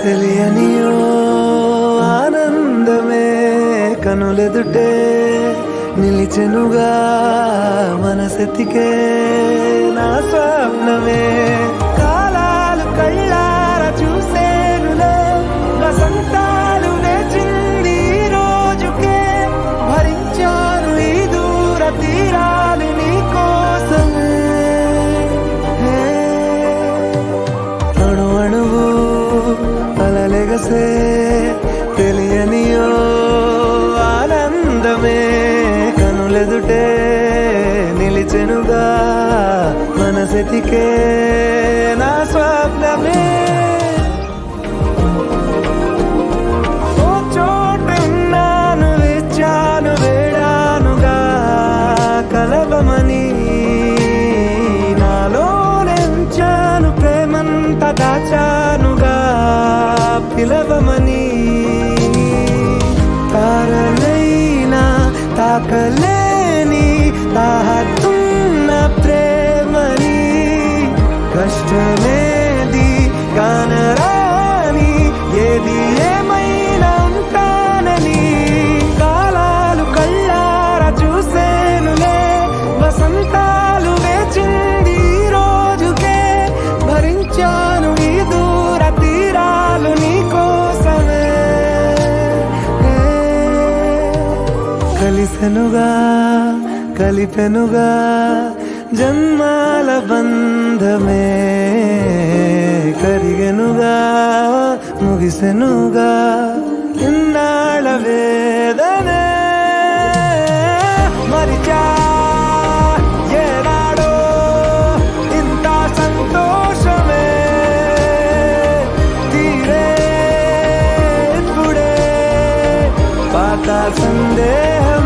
తెలియనియో ఆనందమే కనులెదుటే నిలిచెనుగా మనసెతికే నా స్వప్నమే కాలాలు కళ్ళార చూసేనులే వసంతాలు వేచింది ఈ రోజుకే భరించాను ఈ దూర తీరాలు నీ కోసమే అణు అణువు అలలెగసే తెలియనియో ఆనందమే కనులెదుటే నిలిచెనుగా మనసెతికే నా స్వప్నమే ఓ చోటున్నాను వేచాను వేడానుగా కలవమని నాలోనెంచాను ప్రేమంత దాచానుగా పిలవమని తారలైనా తాకలేని తాహతున్న ప్రేమని కష్టమేది కానరాని ఏది ఏమైనా ఉంటానని కాలాలు కళ్ళార చూసేనులే వసంతాలు వేచింది ఈ రోజుకే భరించాను ఈ దూర తీరాలు నీ కోసమే కలిసెనుగా కలిపెనుగా జన్మాల బంధమే కరిగెనుగా ముగిసెనుగా ఇన్నాళ్ళ వేదనే మరిచా ఏనాడో ఇంత సంతోషమే తీరే ఇప్పుడే పాత సందేహం